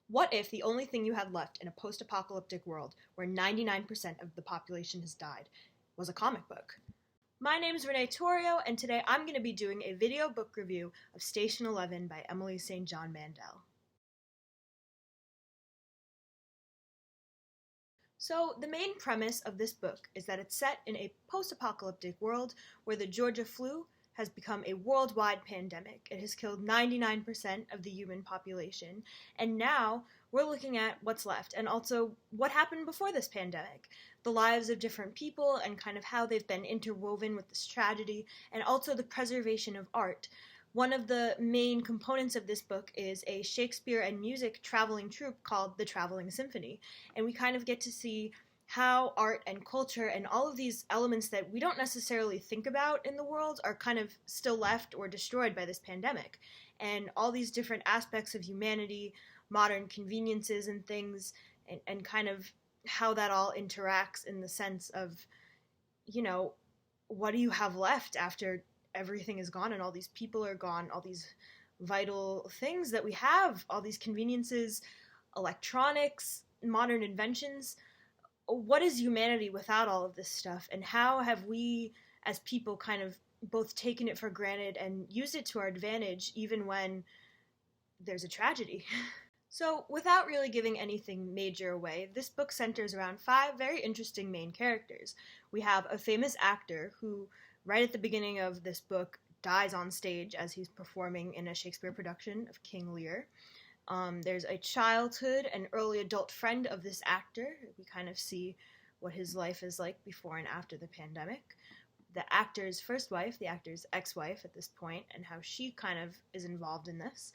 What if the only thing you had left in a post-apocalyptic world where 99% of the population has died was a comic book? My name is Renee Torio, and today I'm going to be doing a video book review of Station 11 by Emily St. John Mandel. So, the main premise of this book is that it's set in a post-apocalyptic world where the Georgia flu has become a worldwide pandemic. It has killed 99% of the human population, and now we're looking at what's left and also what happened before this pandemic, the lives of different people and kind of how they've been interwoven with this tragedy, and also the preservation of art. One of the main components of this book is a Shakespeare and music traveling troupe called the Traveling Symphony, and we kind of get to see how art and culture and all of these elements that we don't necessarily think about in the world are kind of still left or destroyed by this pandemic. And all these different aspects of humanity, modern conveniences and things, and kind of how that all interacts in the sense of, what do you have left after everything is gone and all these people are gone, all these vital things that we have, all these conveniences, electronics, modern inventions. What is humanity without all of this stuff, and how have we as people kind of both taken it for granted and used it to our advantage even when there's a tragedy? So, without really giving anything major away, this book centers around 5 very interesting main characters. We have a famous actor who, right at the beginning of this book, dies on stage as he's performing in a Shakespeare production of King Lear. There's a childhood and early adult friend of this actor. We kind of see what his life is like before and after the pandemic. The actor's first wife, the actor's ex-wife at this point, and how she kind of is involved in this.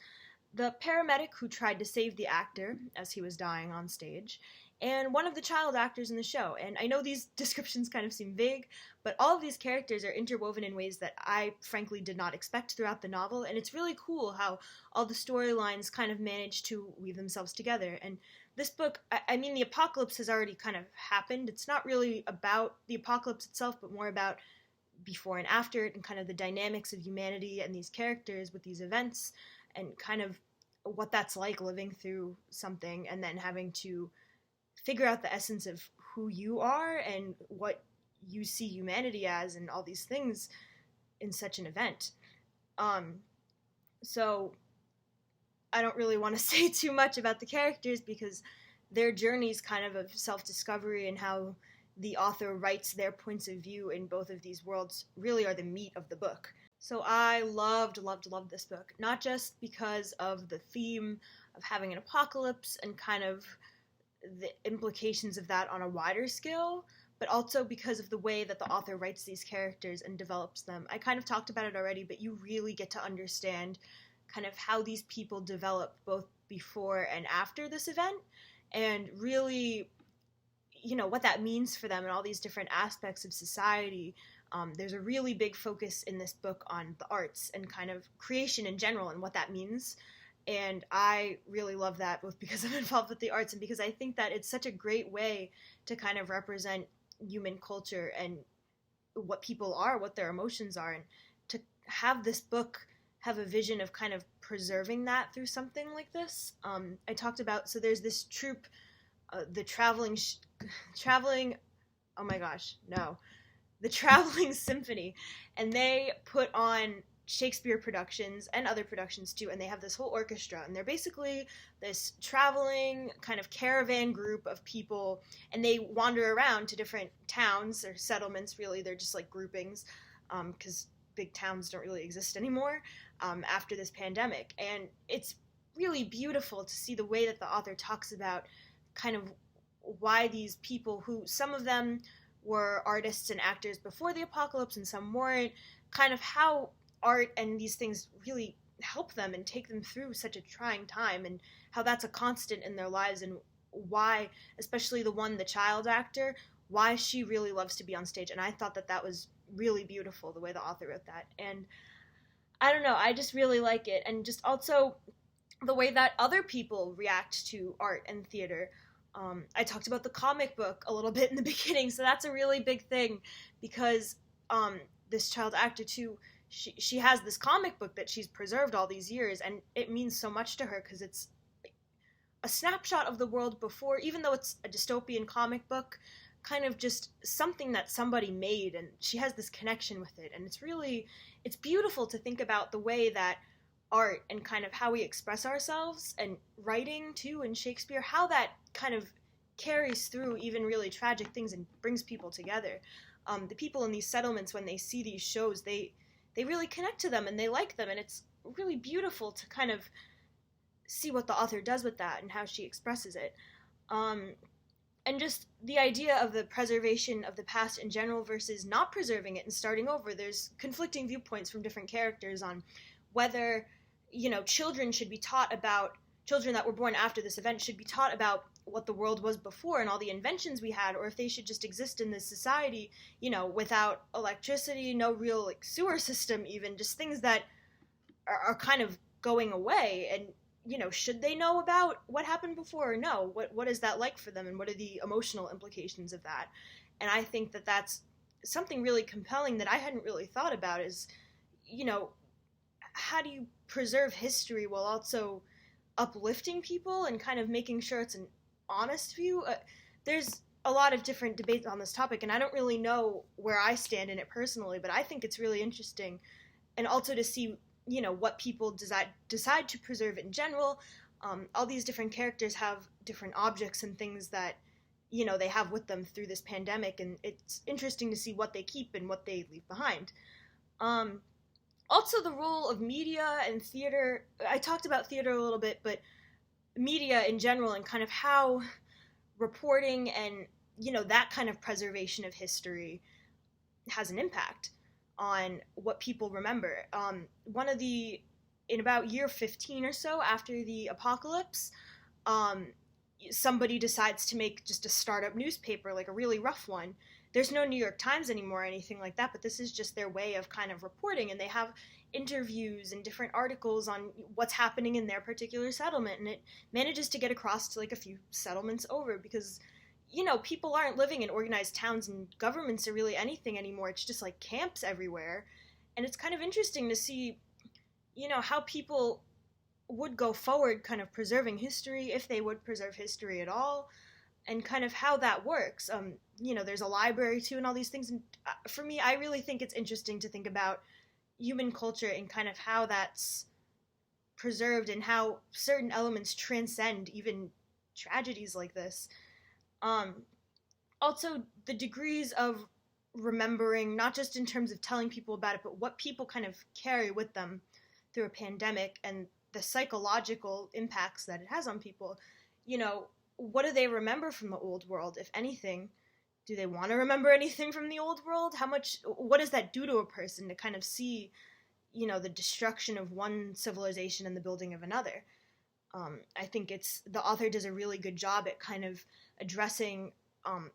The paramedic who tried to save the actor as he was dying on stage, and one of the child actors in the show. And I know these descriptions kind of seem vague, but all of these characters are interwoven in ways that I frankly did not expect throughout the novel, and it's really cool how all the storylines kind of manage to weave themselves together. And this book, I mean, the apocalypse has already kind of happened. It's not really about the apocalypse itself, but more about before and after it, and kind of the dynamics of humanity and these characters with these events, and kind of what that's like living through something and then having to figure out the essence of who you are and what you see humanity as and all these things in such an event. So I don't really want to say too much about the characters because their journeys kind of self-discovery and how the author writes their points of view in both of these worlds really are the meat of the book. So I loved this book, not just because of the theme of having an apocalypse and kind of the implications of that on a wider scale, but also because of the way that the author writes these characters and develops them. I kind of talked about it already, but you really get to understand kind of how these people develop both before and after this event, and really, what that means for them and all these different aspects of society. There's a really big focus in this book on the arts and kind of creation in general and what that means. And I really love that, both because I'm involved with the arts and because I think that it's such a great way to kind of represent human culture and what people are, what their emotions are, and to have this book have a vision of kind of preserving that through something like this. I talked about, so there's this troupe, the Traveling Symphony, and they put on Shakespeare productions and other productions too, and they have this whole orchestra, and they're basically this traveling kind of caravan group of people, and they wander around to different towns or settlements. Really, they're just like groupings, because big towns don't really exist anymore after this pandemic. And it's really beautiful to see the way that the author talks about kind of why these people, who some of them were artists and actors before the apocalypse and some weren't, kind of how art and these things really help them and take them through such a trying time, and how that's a constant in their lives, and why, especially the child actor, why she really loves to be on stage. And I thought that that was really beautiful, the way the author wrote that. And I don't know, I just really like it. And just also the way that other people react to art and theater. I talked about the comic book a little bit in the beginning, so that's a really big thing because this child actor too, she has this comic book that she's preserved all these years, and it means so much to her because it's a snapshot of the world before, even though it's a dystopian comic book, kind of just something that somebody made, and she has this connection with it. And it's beautiful to think about the way that art and kind of how we express ourselves, and writing too, and Shakespeare, how that kind of carries through even really tragic things and brings people together. The people in these settlements, when they see these shows, they really connect to them and they like them, and it's really beautiful to kind of see what the author does with that and how she expresses it. And just the idea of the preservation of the past in general versus not preserving it and starting over. There's conflicting viewpoints from different characters on whether, children that were born after this event should be taught about what the world was before and all the inventions we had, or if they should just exist in this society, without electricity, no real sewer system, even just things that are kind of going away. And should they know about what happened before or no? What is that like for them, and what are the emotional implications of that? And I think that that's something really compelling that I hadn't really thought about is, how do you preserve history while also uplifting people and kind of making sure it's an honest view? There's a lot of different debates on this topic, and I don't really know where I stand in it personally, but I think it's really interesting. And also to see what people decide to preserve in general. All these different characters have different objects and things that, they have with them through this pandemic, and it's interesting to see what they keep and what they leave behind. Also, the role of media and theater. I talked about theater a little bit, but media in general, and kind of how reporting and, that kind of preservation of history has an impact on what people remember. In about year 15 or so after the apocalypse, somebody decides to make just a startup newspaper, like a really rough one. There's no New York Times anymore or anything like that, but this is just their way of kind of reporting, and they have interviews and different articles on what's happening in their particular settlement, and it manages to get across to like a few settlements over, because people aren't living in organized towns and governments or really anything anymore. It's just like camps everywhere. And it's kind of interesting to see, how people would go forward kind of preserving history, if they would preserve history at all, and kind of how that works. There's a library too and all these things. And for me, I really think it's interesting to think about human culture and kind of how that's preserved and how certain elements transcend even tragedies like this. Also, the degrees of remembering, not just in terms of telling people about it, but what people kind of carry with them through a pandemic and the psychological impacts that it has on people. What do they remember from the old world, if anything? Do they want to remember anything from the old world? What does that do to a person to kind of see, the destruction of one civilization and the building of another? I think the author does a really good job at kind of addressing,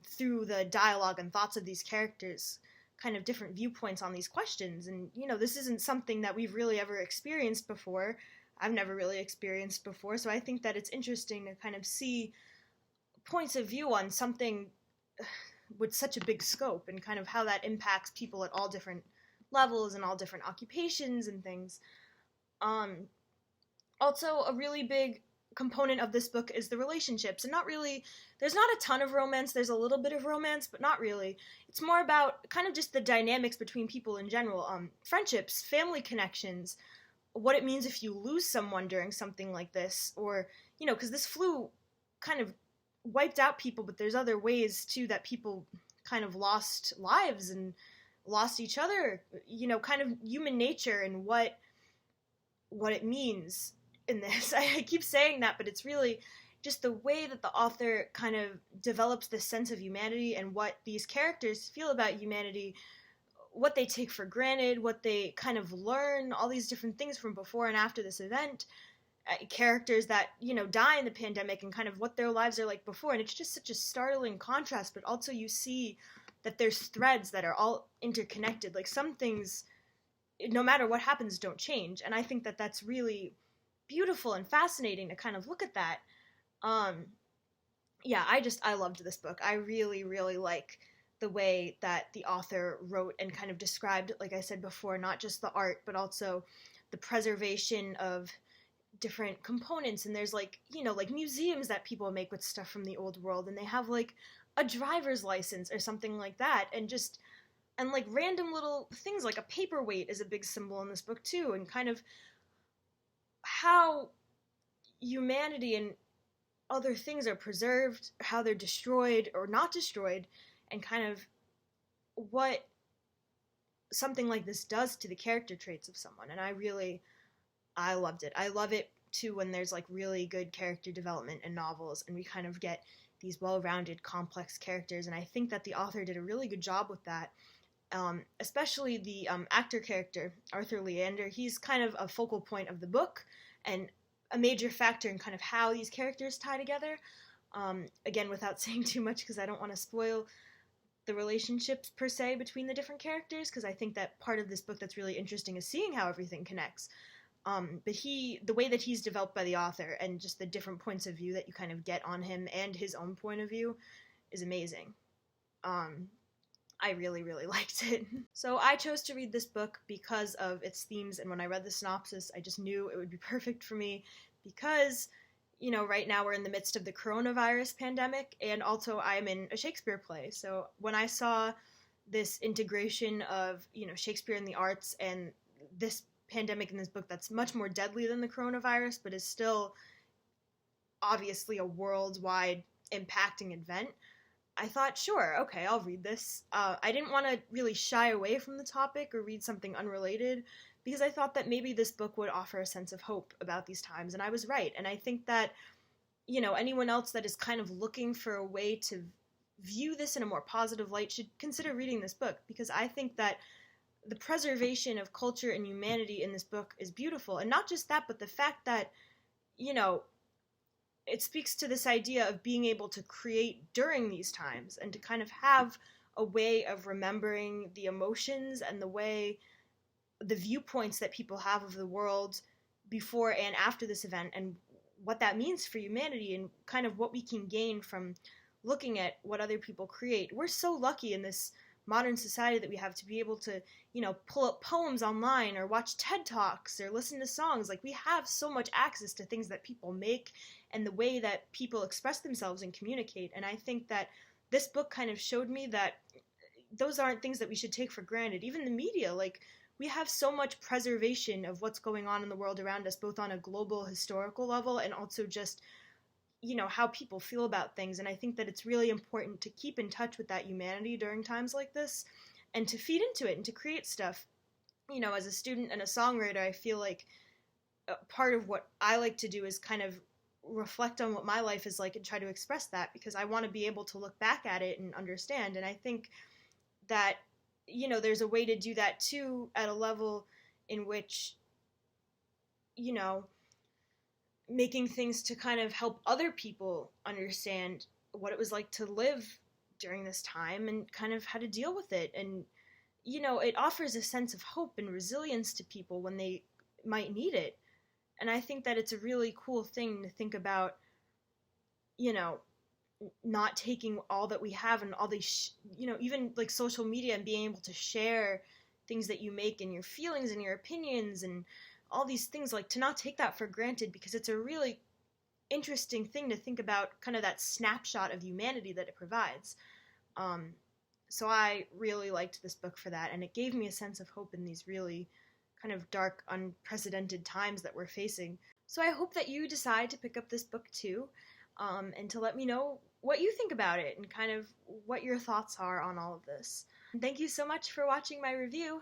through the dialogue and thoughts of these characters, kind of different viewpoints on these questions. And, this isn't something that we've really ever experienced before. I've never really experienced before, so I think that it's interesting to kind of see points of view on something with such a big scope, and kind of how that impacts people at all different levels and all different occupations and things. Also, a really big component of this book is the relationships, and there's not a ton of romance. There's a little bit of romance, but not really. It's more about kind of just the dynamics between people in general, friendships, family connections, what it means if you lose someone during something like this, or, because this flu kind of wiped out people, but there's other ways too that people kind of lost lives and lost each other, kind of human nature and what it means in this. I keep saying that, but it's really just the way that the author kind of develops this sense of humanity and what these characters feel about humanity, what they take for granted, what they kind of learn, all these different things from before and after this event, characters that, die in the pandemic and kind of what their lives are like before. And it's just such a startling contrast, but also you see that there's threads that are all interconnected. Like, some things, no matter what happens, don't change. And I think that that's really beautiful and fascinating to kind of look at that. I loved this book. I really, really like the way that the author wrote and kind of described, like I said before, not just the art, but also the preservation of different components, and there's like, like museums that people make with stuff from the old world, and they have like a driver's license or something like that, and like random little things like a paperweight is a big symbol in this book too, and kind of how humanity and other things are preserved, how they're destroyed or not destroyed, and kind of what something like this does to the character traits of someone. And I loved it. I love it too when there's like really good character development in novels and we kind of get these well-rounded, complex characters. And I think that the author did a really good job with that. Especially the actor character, Arthur Leander. He's kind of a focal point of the book and a major factor in kind of how these characters tie together. Again, without saying too much because I don't want to spoil the relationships per se between the different characters, because I think that part of this book that's really interesting is seeing how everything connects. But the way that he's developed by the author and just the different points of view that you kind of get on him and his own point of view is amazing. I really, really liked it. So I chose to read this book because of its themes, and when I read the synopsis, I just knew it would be perfect for me because, right now we're in the midst of the coronavirus pandemic, and also I'm in a Shakespeare play. So when I saw this integration of, Shakespeare and the arts and this pandemic in this book that's much more deadly than the coronavirus, but is still obviously a worldwide impacting event, I thought, sure, okay, I'll read this. I didn't want to really shy away from the topic or read something unrelated because I thought that maybe this book would offer a sense of hope about these times, and I was right. And I think that, anyone else that is kind of looking for a way to view this in a more positive light should consider reading this book, because I think that the preservation of culture and humanity in this book is beautiful. And not just that, but the fact that, it speaks to this idea of being able to create during these times and to kind of have a way of remembering the emotions and the viewpoints that people have of the world before and after this event, and what that means for humanity and kind of what we can gain from looking at what other people create. We're so lucky in this modern society that we have to be able to, pull up poems online or watch TED Talks or listen to songs. Like, we have so much access to things that people make and the way that people express themselves and communicate. And I think that this book kind of showed me that those aren't things that we should take for granted. Even the media, like, we have so much preservation of what's going on in the world around us, both on a global historical level and also just, how people feel about things. And I think that it's really important to keep in touch with that humanity during times like this and to feed into it and to create stuff. As a student and a songwriter, I feel like part of what I like to do is kind of reflect on what my life is like and try to express that, because I want to be able to look back at it and understand. And I think that, there's a way to do that too at a level in which, making things to kind of help other people understand what it was like to live during this time and kind of how to deal with it. And, it offers a sense of hope and resilience to people when they might need it. And I think that it's a really cool thing to think about, not taking all that we have and all these, even like social media and being able to share things that you make and your feelings and your opinions and all these things, like, to not take that for granted, because it's a really interesting thing to think about, kind of that snapshot of humanity that it provides. So I really liked this book for that, and it gave me a sense of hope in these really kind of dark, unprecedented times that we're facing. So I hope that you decide to pick up this book too, and to let me know what you think about it and kind of what your thoughts are on all of this. And thank you so much for watching my review.